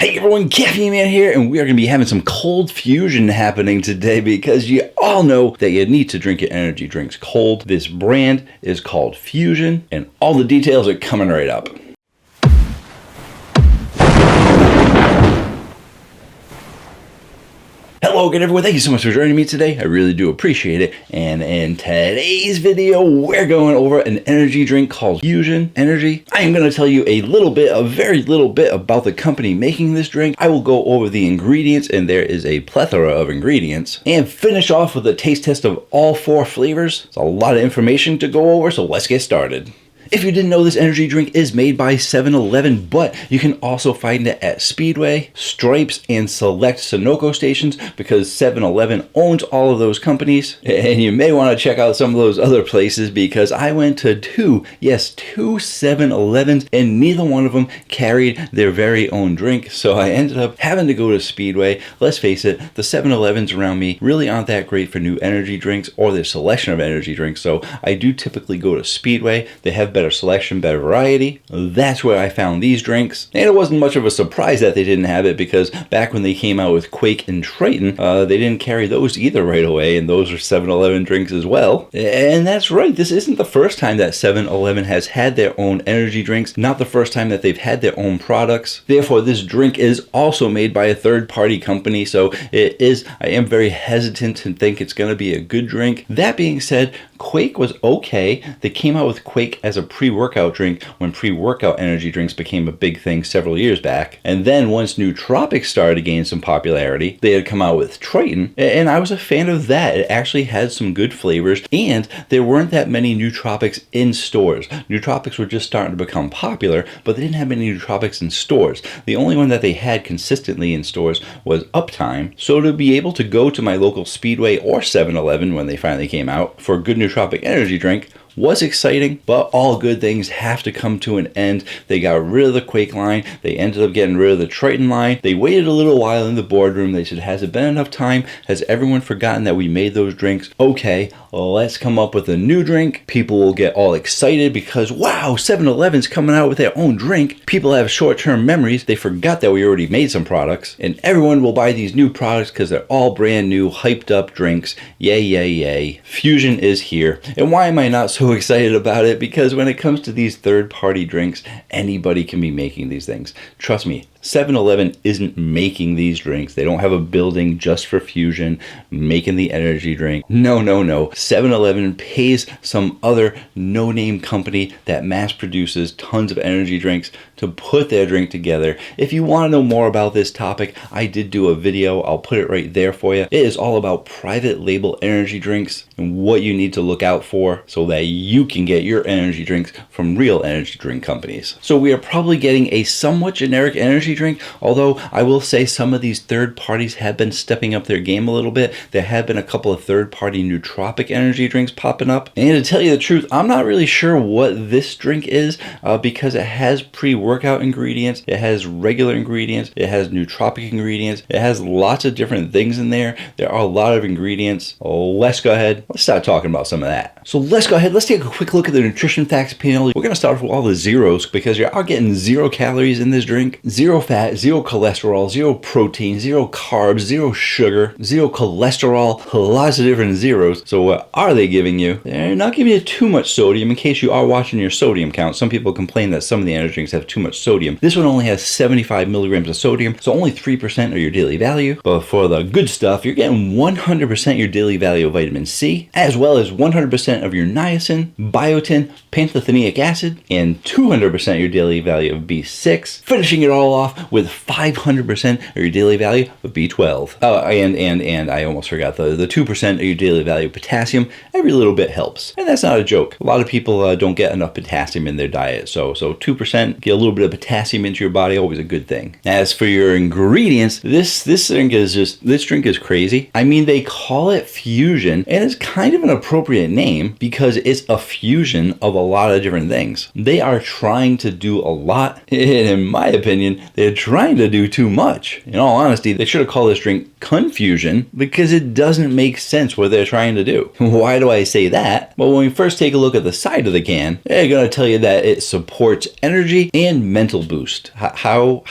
Hey everyone, Caffeine Man here, and we are going to be having some cold fusion happening today because you all know that you need to drink your energy drinks cold. This brand is called Fusion, and all the details are coming right up. Hello again everyone, thank you so much for joining me today. I really do appreciate it. And in today's video, we're going over an energy drink called Fusion Energy. I am going to tell you a very little bit about the company making this drink. I will go over the ingredients, and there is a plethora of ingredients, and finish off with a taste test of all 4 flavors. It's a lot of information to go over, so let's get started. If you didn't know, this energy drink is made by 7-Eleven, but you can also find it at Speedway, Stripes, and select Sunoco stations because 7-Eleven owns all of those companies. And you may want to check out some of those other places because I went to two 7-Elevens, and neither one of them carried their very own drink. So I ended up having to go to Speedway. Let's face it, the 7-Elevens around me really aren't that great for new energy drinks or their selection of energy drinks. So I do typically go to Speedway. They have better selection, better variety. That's where I found these drinks, and it wasn't much of a surprise that they didn't have it because back when they came out with Quake and Triton, they didn't carry those either right away, and those are 7-Eleven drinks as well. And that's right, this isn't the first time that 7-Eleven has had their own energy drinks, not the first time that they've had their own products. Therefore, this drink is also made by a third-party company, so I am very hesitant to think it's going to be a good drink. That being said, Quake was okay. They came out with Quake as a pre-workout drink when pre-workout energy drinks became a big thing several years back. And then once nootropics started to gain some popularity, they had come out with Triton, and I was a fan of that. It actually had some good flavors, and there weren't that many nootropics in stores. Nootropics were just starting to become popular, but they didn't have many nootropics in stores. The only one that they had consistently in stores was Uptime. So to be able to go to my local Speedway or 7-Eleven when they finally came out for a good nootropic energy drink was exciting, but all good things have to come to an end. They got rid of the Quake line. They ended up getting rid of the Triton line. They waited a little while in the boardroom. They said, has it been enough time? Has everyone forgotten that we made those drinks? Okay, let's come up with a new drink. People will get all excited because, wow, 7-Eleven's coming out with their own drink. People have short-term memories. They forgot that we already made some products, and everyone will buy these new products because they're all brand new, hyped up drinks. Yay, yay, yay. Fusion is here. And why am I not so excited about it? Because when it comes to these third-party drinks, anybody can be making these things. Trust me, 7-Eleven isn't making these drinks. They don't have a building just for Fusion making the energy drink. No. 7-Eleven pays some other no-name company that mass produces tons of energy drinks to put their drink together. If you want to know more about this topic, I did do a video. I'll put it right there for you. It is all about private label energy drinks and what you need to look out for so that you can get your energy drinks from real energy drink companies. So we are probably getting a somewhat generic energy drink, although I will say some of these third parties have been stepping up their game a little bit. There have been a couple of third-party nootropic energy drinks popping up, and to tell you the truth, I'm not really sure what this drink is because it has pre-workout ingredients, it has regular ingredients, it has nootropic ingredients, it has lots of different things in there. There are a lot of ingredients. Let's go ahead, let's start talking about some of that. So let's go ahead, let's take a quick look at the nutrition facts panel. We're going to start with all the zeros because you are getting 0 calories in this drink, 0 fat, 0 cholesterol, 0 protein, 0 carbs, 0 sugar, 0 cholesterol, lots of different zeros. So what are they giving you? They're not giving you too much sodium in case you are watching your sodium count. Some people complain that some of the energy drinks have too much sodium. This one only has 75 milligrams of sodium, so only 3% of your daily value. But for the good stuff, you're getting 100% your daily value of vitamin C, as well as 100% of your niacin, biotin, pantothenic acid, and 200% your daily value of B6, finishing it all off with 500% of your daily value of B12. Oh, and I almost forgot the 2% of your daily value of potassium. Every little bit helps, and that's not a joke. A lot of people don't get enough potassium in their diet, so 2%, get a little bit of potassium into your body, always a good thing. As for your ingredients, this drink is crazy. I mean, they call it Fusion, and it's kind of an appropriate name because it's a fusion of a lot of different things. They are trying to do a lot, and in my opinion, they're trying to do too much. In all honesty, they should have called this drink Confusion because it doesn't make sense what they're trying to do. Why do I say that? Well, when we first take a look at the side of the can, they're going to tell you that it supports energy and and mental boost. How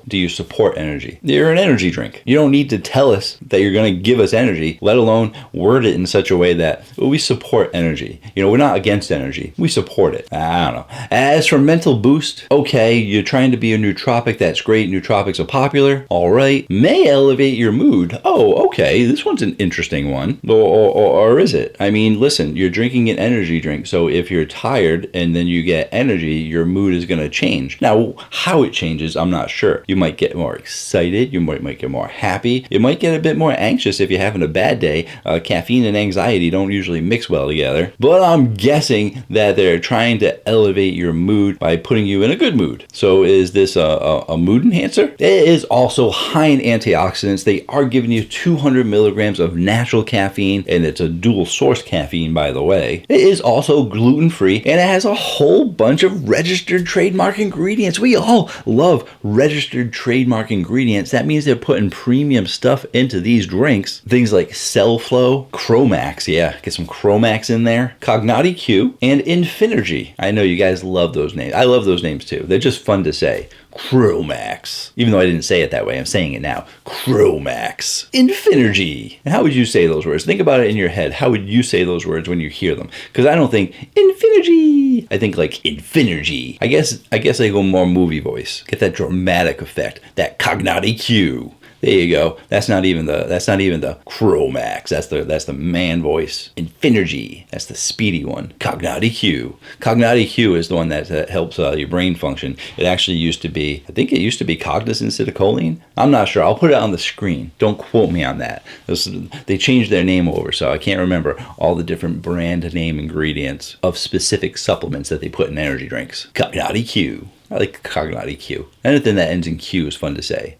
do you support energy? You're an energy drink. You don't need to tell us that you're going to give us energy, let alone word it in such a way that we support energy. We're not against energy. We support it. I don't know. As for mental boost, okay, you're trying to be a nootropic. That's great. Nootropics are popular. All right. May elevate your mood. Oh, okay. This one's an interesting one. Or is it? I mean, listen, you're drinking an energy drink. So if you're tired and then you get energy, your mood is going to change. Now, how it changes, I'm not sure. You might get more excited. You might get more happy. You might get a bit more anxious if you're having a bad day. Caffeine and anxiety don't usually mix well together. But I'm guessing that they're trying to elevate your mood by putting you in a good mood. So is this a mood enhancer? It is also high in antioxidants. They are giving you 200 milligrams of natural caffeine, and it's a dual source caffeine, by the way. It is also gluten-free, and it has a whole bunch of registered trademark ingredients. We all love registered trademark ingredients. That means they're putting premium stuff into these drinks. Things like Cell Flow, Chromax, yeah, get some Chromax in there, Cognati Q, and Infinergy. I know you guys love those names. I love those names too. They're just fun to say. Chromax. Even though I didn't say it that way, I'm saying it now. Chromax. Infinergy. How would you say those words? Think about it in your head. How would you say those words when you hear them? Because I don't think Infinergy. I think like Infinergy. I guess I go more movie voice. Get that dramatic effect. That Cognati Q. There you go. That's not even the Chromax. That's the man voice. Infinergy. That's the speedy one. Cognati Q. Cognati Q is the one that helps your brain function. It actually used to be, I think it used to be Cognis acetylcholine. I'm not sure. I'll put it on the screen. Don't quote me on that. They changed their name over, so I can't remember all the different brand name ingredients of specific supplements that they put in energy drinks. Cognati Q. I like Cognati Q. Anything that ends in Q is fun to say.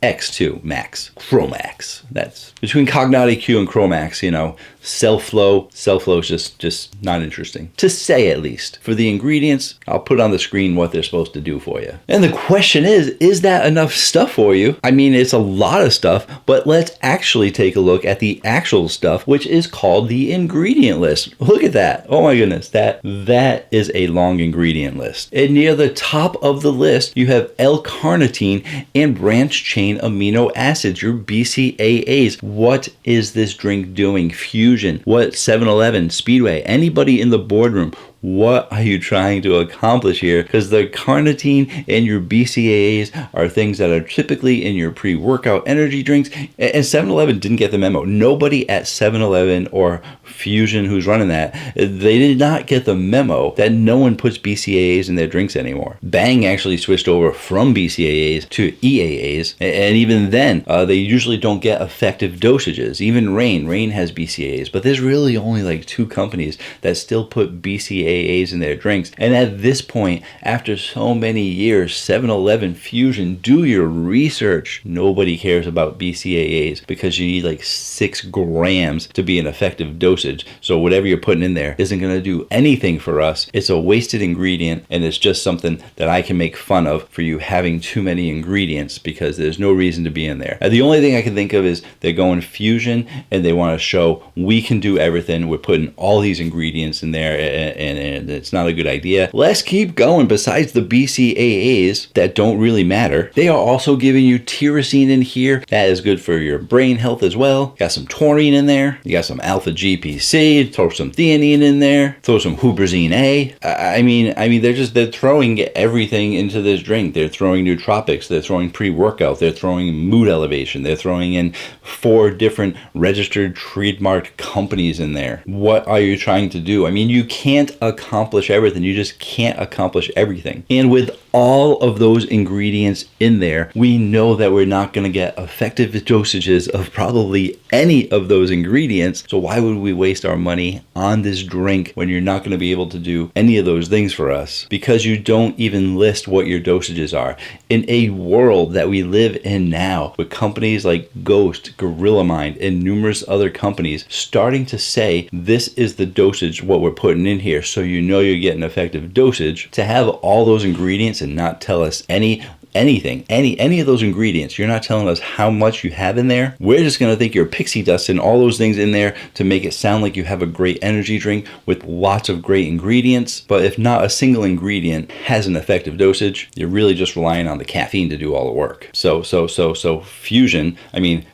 X2, Max, Chromax. That's between Cognati Q and Chromax, Cell Flow. Cell Flow is just not interesting. To say, at least. For the ingredients, I'll put on the screen what they're supposed to do for you. And the question is that enough stuff for you? I mean, it's a lot of stuff, but let's actually take a look at the actual stuff, which is called the ingredient list. Look at that. Oh my goodness, that is a long ingredient list. And near the top of the list, you have L-carnitine and branch-chain amino acids, your BCAAs. What is this drink doing? Fusion. What 7-Eleven, Speedway, anybody in the boardroom, what are you trying to accomplish here? Because the carnitine and your BCAAs are things that are typically in your pre-workout energy drinks. And 7-Eleven didn't get the memo. Nobody at 7-Eleven or Fusion who's running that, they did not get the memo that no one puts BCAAs in their drinks anymore. Bang actually switched over from BCAAs to EAAs. And even then, they usually don't get effective dosages. Even Reign has BCAAs. But there's really only like 2 companies that still put BCAAs in their drinks. And at this point, after so many years, 7-Eleven, Fusion, do your research. Nobody cares about BCAAs because you need like 6 grams to be an effective dosage. So whatever you're putting in there isn't going to do anything for us. It's a wasted ingredient, and it's just something that I can make fun of for you having too many ingredients because there's no reason to be in there. The only thing I can think of is they're going Fusion and they want to show we can do everything. We're putting all these ingredients in there and it's not a good idea. Let's keep going. Besides the BCAAs that don't really matter, they are also giving you tyrosine in here. That is good for your brain health as well. Got some taurine in there. You got some alpha GPC. Throw some theanine in there. Throw some huperzine A. I mean, they're throwing everything into this drink. They're throwing nootropics. They're throwing pre-workout. They're throwing mood elevation. They're throwing in 4 different registered trademark companies in there. What are you trying to do? I mean, you can't accomplish everything. You just can't accomplish everything. And with all of those ingredients in there, we know that we're not going to get effective dosages of probably any of those ingredients. So why would we waste our money on this drink when you're not going to be able to do any of those things for us? Because you don't even list what your dosages are. In a world that we live in now, with companies like Ghost, Gorilla Mind, and numerous other companies starting to say this is the dosage, what we're putting in here, so you know you're getting effective dosage, to have all those ingredients and not tell us any anything, any of those ingredients. You're not telling us how much you have in there. We're just going to think you're pixie dust and all those things in there to make it sound like you have a great energy drink with lots of great ingredients. But if not a single ingredient has an effective dosage, you're really just relying on the caffeine to do all the work. So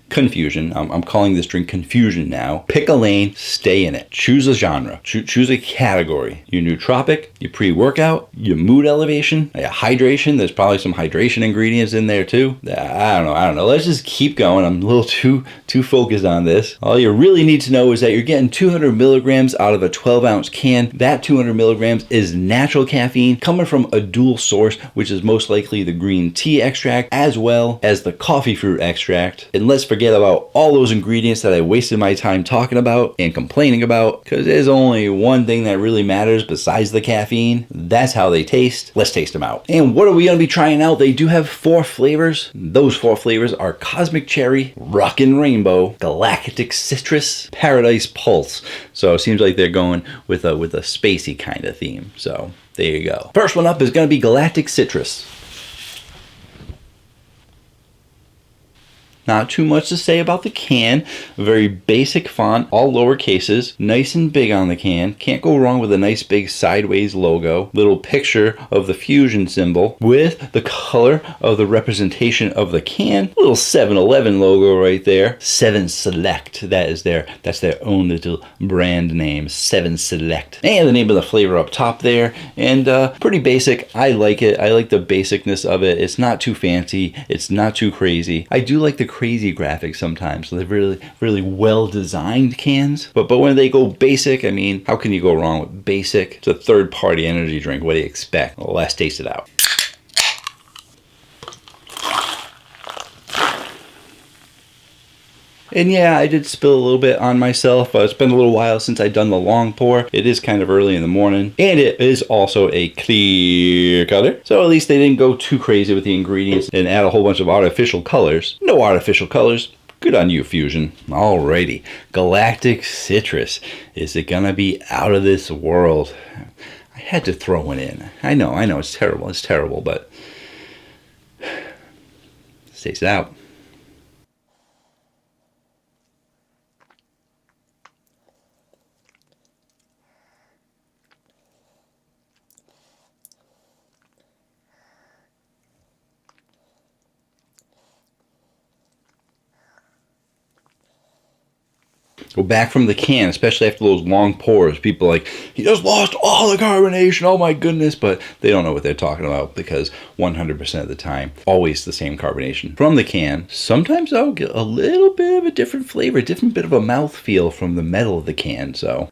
confusion. I'm calling this drink confusion now. Pick a lane, stay in it. Choose a genre. Choose a category. Your nootropic, your pre-workout, your mood elevation, your hydration. There's probably some hydration ingredients in there too. I don't know. Let's just keep going. I'm a little too focused on this. All you really need to know is that you're getting 200 milligrams out of a 12-ounce can. That 200 milligrams is natural caffeine coming from a dual source, which is most likely the green tea extract as well as the coffee fruit extract. And let's forget about all those ingredients that I wasted my time talking about and complaining about, because there's only one thing that really matters besides the caffeine. That's how they taste. Let's taste them out. And what are we going to be trying out? They do have 4 flavors. Those 4 flavors are Cosmic Cherry, Rockin' Rainbow, Galactic Citrus, Paradise Pulse. So it seems like they're going with a spacey kind of theme. So there you go. First one up is going to be Galactic Citrus. Not too much to say about the can. A very basic font, all lower cases, nice and big on the can. Can't go wrong with a nice big sideways logo. Little picture of the fusion symbol with the color of the representation of the can. Little 7-Eleven logo right there. 7 Select. That's their own little brand name. 7 Select. And the name of the flavor up top there. And pretty basic. I like it. I like the basicness of it. It's not too fancy. It's not too crazy. I do like the crazy graphics sometimes. So they're really well designed cans. But when they go basic, I mean, how can you go wrong with basic? It's a third-party energy drink. What do you expect? Well, let's taste it out. And yeah, I did spill a little bit on myself. It's been a little while since I've done the long pour. It is kind of early in the morning. And it is also a clear color. So at least they didn't go too crazy with the ingredients and add a whole bunch of artificial colors. No artificial colors. Good on you, Fusion. Alrighty. Galactic Citrus. Is it gonna be out of this world? I had to throw one in. I know, it's terrible, but let's taste it out. Go back from the can, especially after those long pours. People are like, he just lost all the carbonation, oh my goodness. But they don't know what they're talking about, because 100% of the time, always the same carbonation. From the can, sometimes I'll get a little bit of a different flavor, different bit of a mouthfeel from the metal of the can. So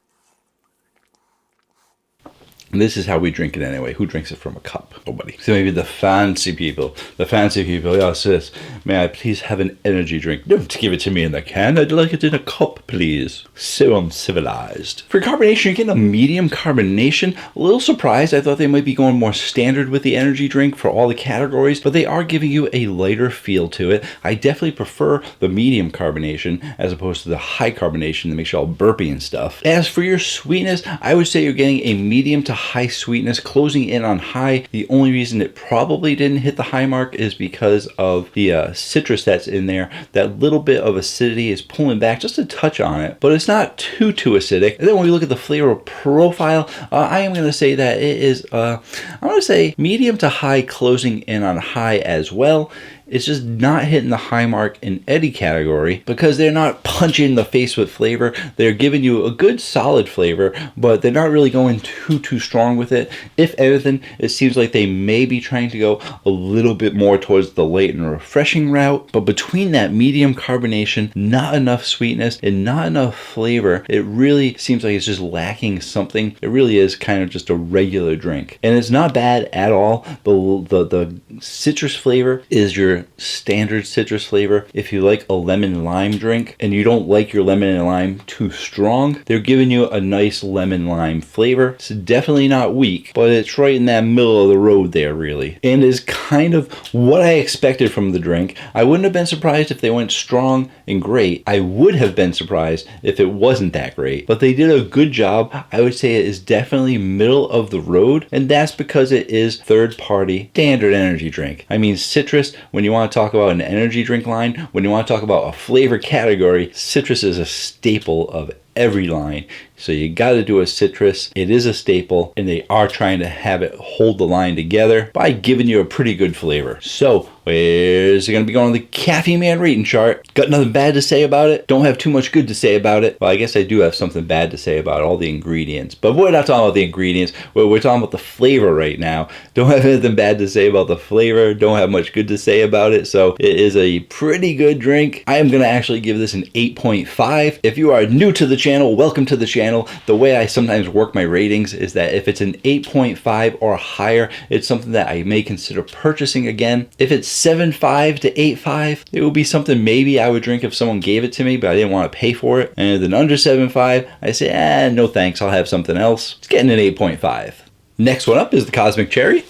and this is how we drink it anyway. Who drinks it from a cup? Nobody. So maybe the fancy people. Yeah, sis, may I please have an energy drink? Don't give it to me in the can. I'd like it in a cup, please. So uncivilized. For carbonation, you're getting a medium carbonation. A little surprised. I thought they might be going more standard with the energy drink for all the categories, but they are giving you a lighter feel to it. I definitely prefer the medium carbonation as opposed to the high carbonation that makes you all burpy and stuff. As for your sweetness, I would say you're getting a medium to high sweetness, closing in on high. The only reason it probably didn't hit the high mark is because of the citrus that's in there. That little bit of acidity is pulling back just a touch on it, but it's not too acidic. And then when we look at the flavor profile, I am going to say that it is, I'm going to say medium to high, closing in on high as well. It's just not hitting the high mark in any category because they're not punching the face with flavor. They're giving you a good solid flavor, but they're not really going too strong with it. If anything, it seems like they may be trying to go a little bit more towards the light and refreshing route. But between that medium carbonation, not enough sweetness, and not enough flavor, it really seems like it's just lacking something. It really is kind of just a regular drink. And it's not bad at all. The citrus flavor is your your standard citrus flavor. If you like a lemon lime drink and you don't like your lemon and lime too strong, they're giving you a nice lemon lime flavor. It's definitely not weak, but it's right in that middle of the road there, really, and is kind of what I expected from the drink. I wouldn't have been surprised if they went strong and great. I would have been surprised if it wasn't that great, but they did a good job. I would say it is definitely middle of the road, and that's because it is third-party standard energy drink. I mean, citrus, when you want to talk about an energy drink line, when you want to talk about a flavor category, citrus is a staple of every line. So you got to do a citrus. It is a staple, and they are trying to have it hold the line together by giving you a pretty good flavor. So where's it going to be going on the Caffeine Man rating chart? Got nothing bad to say about it. Don't have too much good to say about it. Well, I guess I do have something bad to say about all the ingredients, but we're not talking about the ingredients. We're talking about the flavor right now. Don't have anything bad to say about the flavor. Don't have much good to say about it. So it is a pretty good drink. I am going to actually give this an 8.5. If you are new to the channel, welcome to the channel. The way I sometimes work my ratings is that if it's an 8.5 or higher, it's something that I may consider purchasing again. If it's 7.5 to 8.5, it would be something maybe I would drink if someone gave it to me, but I didn't want to pay for it. And then under 7.5, I say, no thanks, I'll have something else. It's getting an 8.5. Next one up is the Cosmic Cherry.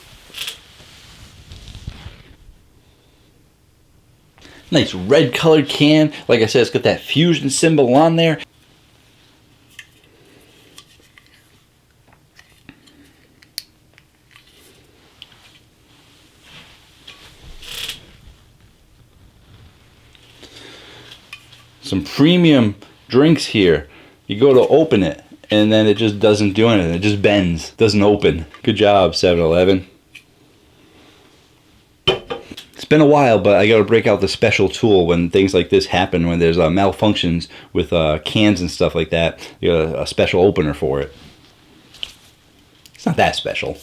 Nice red colored can. Like I said, it's got that fusion symbol on there. Some premium drinks here. You go to open it and then it just doesn't do anything. It just bends, doesn't open. Good job, 7-Eleven. It's been a while, but I got to break out the special tool when things like this happen, when there's malfunctions with cans and stuff like that. You got a special opener for it. It's not that special.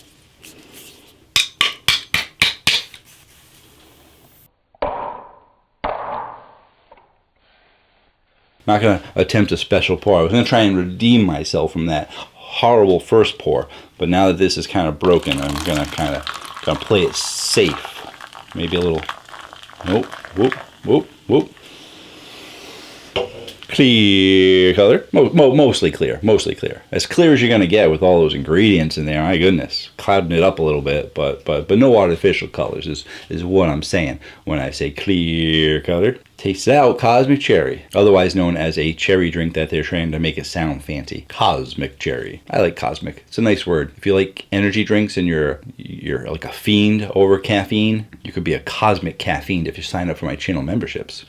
Not going to attempt a special pour. I was going to try and redeem myself from that horrible first pour, but now that this is kind of broken, I'm going to kind of play it safe. Maybe a little, nope, whoop, whoop, whoop. Clear color, mostly clear, mostly clear. As clear as you're going to get with all those ingredients in there. My goodness, clouding it up a little bit, but no artificial colors is what I'm saying when I say clear color. Taste it out, Cosmic Cherry, otherwise known as a cherry drink that they're trying to make it sound fancy. Cosmic Cherry. I like cosmic. It's a nice word. If you like energy drinks and you're like a fiend over caffeine, you could be a cosmic caffeine if you sign up for my channel memberships.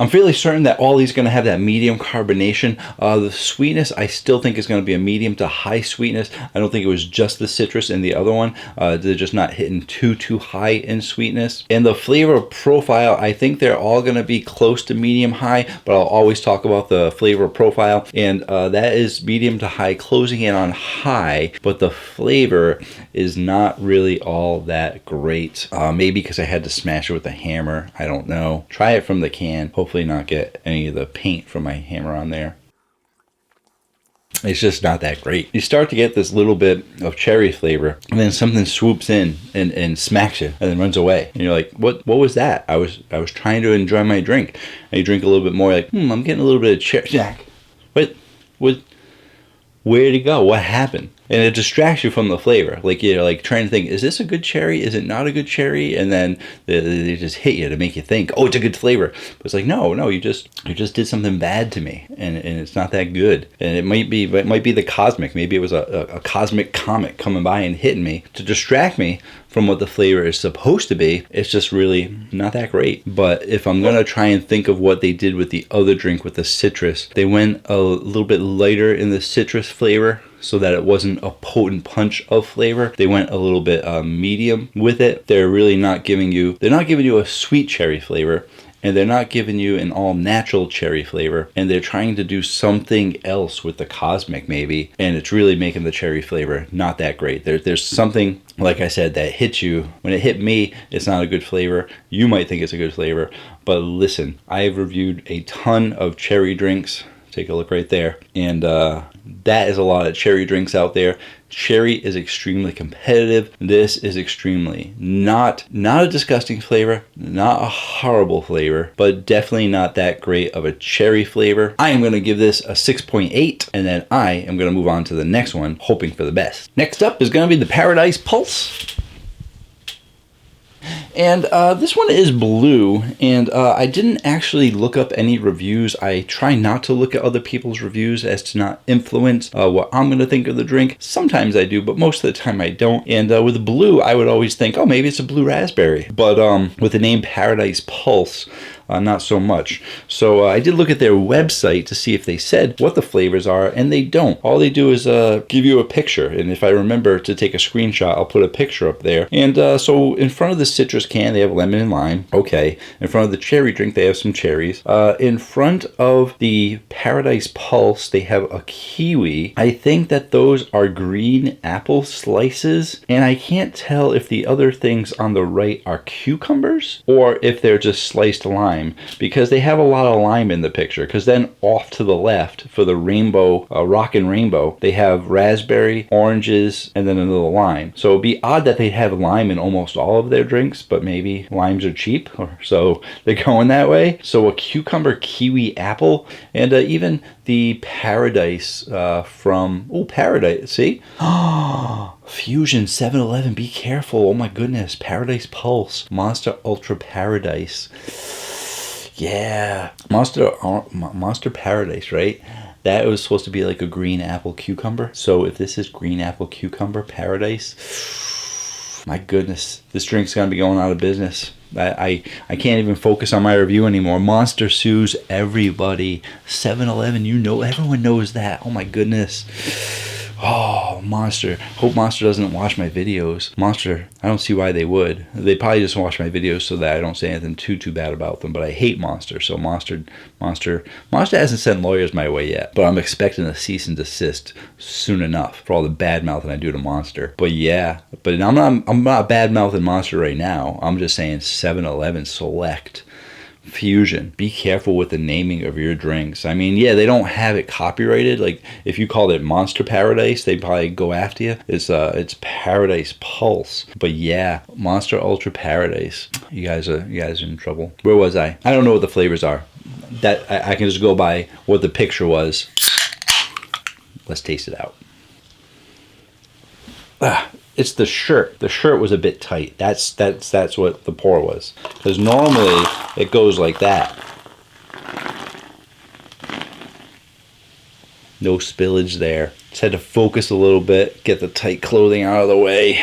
I'm fairly certain that all these are going to have that medium carbonation. The sweetness, I still think is going to be a medium to high sweetness. I don't think it was just the citrus in the other one. They're just not hitting too high in sweetness. And the flavor profile, I think they're all going to be close to medium high, but I'll always talk about the flavor profile. And that is medium to high, closing in on high, but the flavor is not really all that great. Maybe because I had to smash it with a hammer. I don't know. Try it from the can. Hopefully not get any of the paint from my hammer on there. It's just not that great. You start to get this little bit of cherry flavor, and then something swoops in and smacks you and then runs away. And you're like, what was that? I was trying to enjoy my drink. And you drink a little bit more, like, I'm getting a little bit of cherry. Where'd it go? What happened? And it distracts you from the flavor. Like you're like trying to think, is this a good cherry? Is it not a good cherry? And then they just hit you to make you think, oh, it's a good flavor. But it's like, no, you just did something bad to me, and it's not that good. And it might be the cosmic. Maybe it was a cosmic comet coming by and hitting me to distract me from what the flavor is supposed to be. It's just really not that great. But if I'm gonna try and think of what they did with the other drink with the citrus, they went a little bit lighter in the citrus flavor so that it wasn't a potent punch of flavor. They went a little bit medium with it. They're really not giving you a sweet cherry flavor, and they're not giving you an all natural cherry flavor, and they're trying to do something else with the cosmic maybe, and it's really making the cherry flavor not that great. There's something like I said, that hits you. When it hit me, it's not a good flavor. You might think it's a good flavor, but listen, I've reviewed a ton of cherry drinks. Take a look right there. And that is a lot of cherry drinks out there. Cherry is extremely competitive. This is extremely not a disgusting flavor, not a horrible flavor, but definitely not that great of a cherry flavor. I am going to give this a 6.8, and then I am going to move on to the next one, hoping for the best. Next up is going to be the Paradise Pulse. And this one is blue, and I didn't actually look up any reviews. I try not to look at other people's reviews as to not influence what I'm going to think of the drink. Sometimes I do, but most of the time I don't. And with blue, I would always think, oh, maybe it's a blue raspberry. But with the name Paradise Pulse, not so much. So I did look at their website to see if they said what the flavors are, and they don't. All they do is give you a picture, and if I remember to take a screenshot, I'll put a picture up there. And so in front of the citrus can, they have lemon and lime. Okay. In front of the cherry drink, they have some cherries. In front of the Paradise Pulse, they have a kiwi. I think that those are green apple slices, and I can't tell if the other things on the right are cucumbers or if they're just sliced lime, because they have a lot of lime in the picture. Because then off to the left for the rainbow, rockin' rainbow, they have raspberry, oranges, and then another lime. So it'd be odd that they have lime in almost all of their drinks, but maybe limes are cheap, or so they're going that way. So a cucumber, kiwi, apple, and even the Paradise Paradise, see? Fusion 7-Eleven, be careful. Oh my goodness, Paradise Pulse, Monster Ultra Paradise. Yeah, Monster Paradise, right? That was supposed to be like a green apple cucumber. So if this is green apple cucumber Paradise, my goodness, this drink's gonna be going out of business. I can't even focus on my review anymore. Monster sues everybody. 7-Eleven, everyone knows that. Oh my goodness. Oh, Monster. Hope Monster doesn't watch my videos. Monster, I don't see why they would. They probably just watch my videos so that I don't say anything too bad about them. But I hate Monster. So Monster hasn't sent lawyers my way yet. But I'm expecting a cease and desist soon enough for all the bad mouthing I do to Monster. But yeah, but I'm not bad mouthing Monster right now. I'm just saying 7-Eleven Select Fusion. Be careful with the naming of your drinks. I mean, yeah, they don't have it copyrighted. Like if you called it Monster Paradise, they'd probably go after you. It's Paradise Pulse. But yeah, Monster Ultra Paradise. You guys are in trouble. Where was I? I don't know what the flavors are. That I can just go by what the picture was. Let's taste it out. It's the shirt. The shirt was a bit tight. That's what the pour was. Because normally it goes like that. No spillage there. Just had to focus a little bit, get the tight clothing out of the way.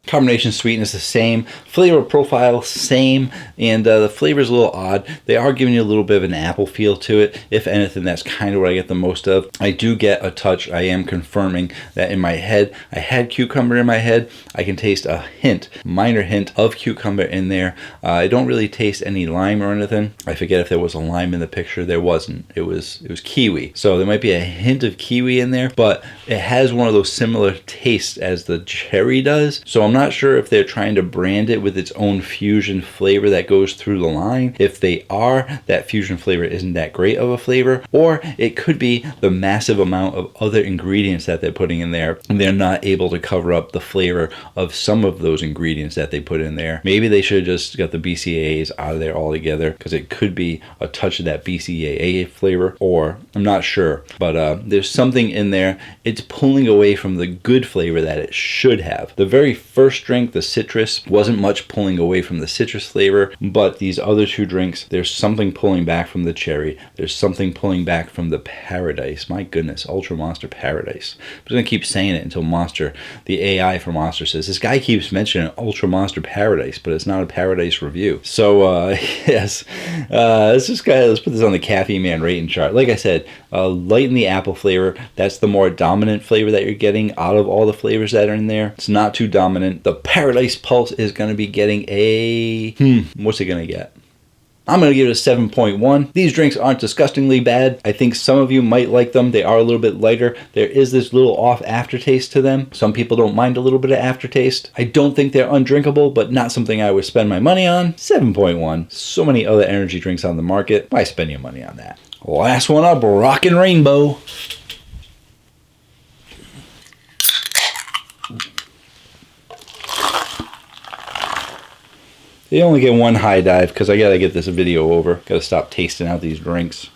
Carbonation sweetness the same, flavor profile same, and the flavor is a little odd. They are giving you a little bit of an apple feel to it. If anything, that's kind of what I get the most of. I do get a touch. I am confirming that in my head, I had cucumber in my head. I can taste a hint, minor hint of cucumber in there. I don't really taste any lime or anything. I forget if there was a lime in the picture. There wasn't. It was kiwi. So there might be a hint of kiwi in there, but it has one of those similar tastes as the cherry does. So I'm not sure if they're trying to brand it with its own fusion flavor that goes through the line. If they are, that fusion flavor isn't that great of a flavor, or it could be the massive amount of other ingredients that they're putting in there, and they're not able to cover up the flavor of some of those ingredients that they put in there. Maybe they should have just got the BCAAs out of there altogether, because it could be a touch of that BCAA flavor, or I'm not sure, but there's something in there. It's pulling away from the good flavor that it should have. The very first drink, the citrus, wasn't much pulling away from the citrus flavor, but these other two drinks, there's something pulling back from the cherry. There's something pulling back from the Paradise. My goodness, Ultra Monster Paradise. I'm just gonna keep saying it until Monster, the AI for Monster, says this guy keeps mentioning Ultra Monster Paradise, but it's not a Paradise review. So yes, let's put this on the Caffeine Man rating chart. Like I said, lighten the apple flavor. That's the more dominant flavor that you're getting out of all the flavors that are in there. It's not too dominant. 7. The Paradise Pulse is going to be getting a... what's it going to get? I'm going to give it a 7.1. These drinks aren't disgustingly bad. I think some of you might like them. They are a little bit lighter. There is this little off aftertaste to them. Some people don't mind a little bit of aftertaste. I don't think they're undrinkable, but not something I would spend my money on. 7.1. So many other energy drinks on the market. Why spend your money on that? Last one up, Rockin' Rainbow. They only get one high dive because I gotta get this video over. Gotta stop tasting out these drinks.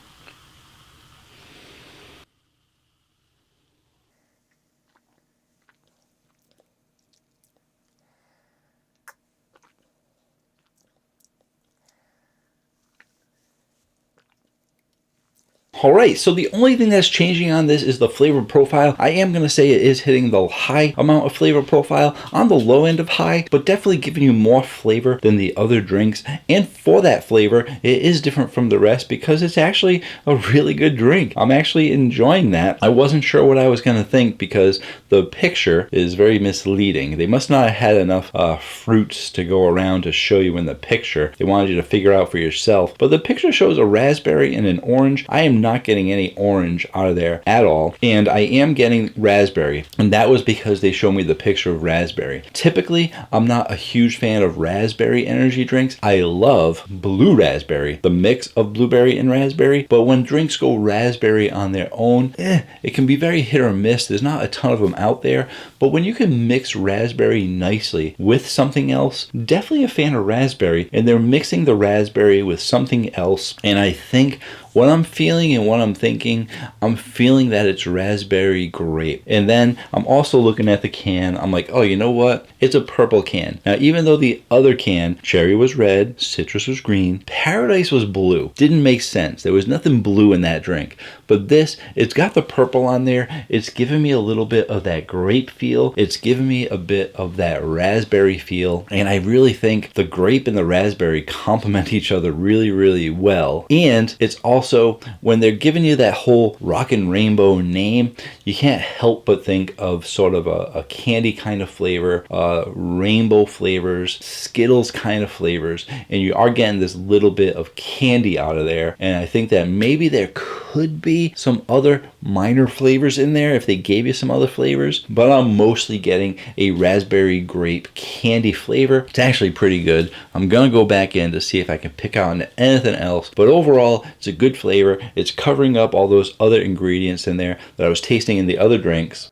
Alright, so the only thing that's changing on this is the flavor profile. I am going to say it is hitting the high amount of flavor profile on the low end of high, but definitely giving you more flavor than the other drinks. And for that flavor, it is different from the rest because it's actually a really good drink. I'm actually enjoying that. I wasn't sure what I was going to think because the picture is very misleading. They must not have had enough fruits to go around to show you in the picture. They wanted you to figure out for yourself. But the picture shows a raspberry and an orange. I am not getting any orange out of there at all, and I am getting raspberry, and that was because they showed me the picture of raspberry. Typically, I'm not a huge fan of raspberry energy drinks. I love blue raspberry, the mix of blueberry and raspberry, but when drinks go raspberry on their own, it can be very hit or miss. There's not a ton of them out there, but when you can mix raspberry nicely with something else, definitely a fan of raspberry, and they're mixing the raspberry with something else, and I think what I'm feeling and what I'm thinking, I'm feeling that it's raspberry grape. And then I'm also looking at the can. I'm like, oh, you know what? It's a purple can. Now, even though the other can, cherry was red, citrus was green, Paradise was blue. Didn't make sense. There was nothing blue in that drink. But this, it's got the purple on there. It's giving me a little bit of that grape feel. It's giving me a bit of that raspberry feel. And I really think the grape and the raspberry complement each other really, really well. And it's also, when they're giving you that whole Rockin' Rainbow name, you can't help but think of sort of a candy kind of flavor, rainbow flavors, Skittles kind of flavors, and you are getting this little bit of candy out of there. And I think that maybe there could be some other minor flavors in there if they gave you some other flavors, but I'm mostly getting a raspberry grape candy flavor. It's actually pretty good. I'm gonna go back in to see if I can pick out anything else, but overall it's a good flavor. It's covering up all those other ingredients in there that I was tasting in the other drinks.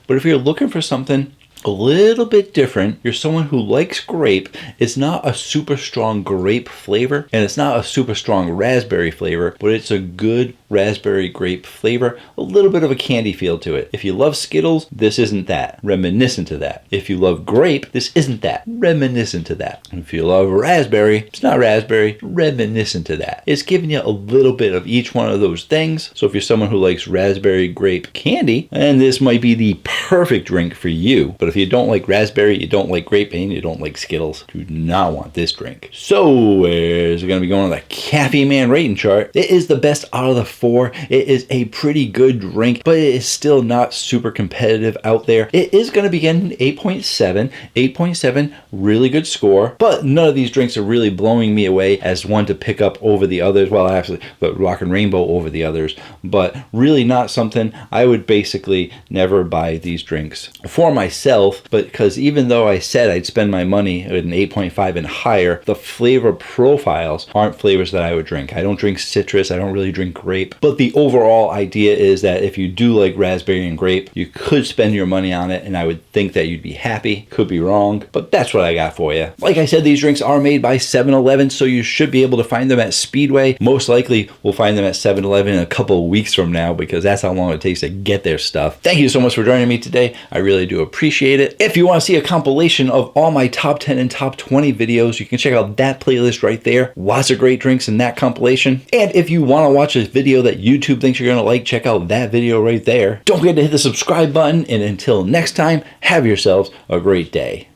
But if you're looking for something a little bit different, you're someone who likes grape, it's not a super strong grape flavor and it's not a super strong raspberry flavor, but it's a good raspberry grape flavor, a little bit of a candy feel to it. If you love Skittles, this isn't that, reminiscent to that. If you love grape, this isn't that, reminiscent to that. And if you love raspberry, it's not raspberry, reminiscent to that. It's giving you a little bit of each one of those things. So if you're someone who likes raspberry grape candy, then this might be the perfect drink for you. But if you don't like raspberry, you don't like grape, and you don't like Skittles, you do not want this drink. So where's it going to be going on the Caffeine Man rating chart? It is the best out of the 4. It is a pretty good drink, but it is still not super competitive out there. It is going to be getting 8.7. 8.7, really good score, but none of these drinks are really blowing me away as one to pick up over the others. Well, actually, the Rockin' Rainbow over the others, but really not something I would basically never buy these drinks for myself. But because even though I said I'd spend my money at an 8.5 and higher, the flavor profiles aren't flavors that I would drink. I don't drink citrus. I don't really drink grape. But the overall idea is that if you do like raspberry and grape, you could spend your money on it, and I would think that you'd be happy. Could be wrong, but that's what I got for you. Like I said, these drinks are made by 7-Eleven, so you should be able to find them at Speedway. Most likely, we'll find them at 7-Eleven in a couple of weeks from now because that's how long it takes to get their stuff. Thank you so much for joining me today. I really do appreciate it. If you want to see a compilation of all my top 10 and top 20 videos, you can check out that playlist right there. Lots of great drinks in that compilation. And if you want to watch a video that YouTube thinks you're going to like, check out that video right there. Don't forget to hit the subscribe button, and until next time, have yourselves a great day.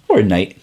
Or night.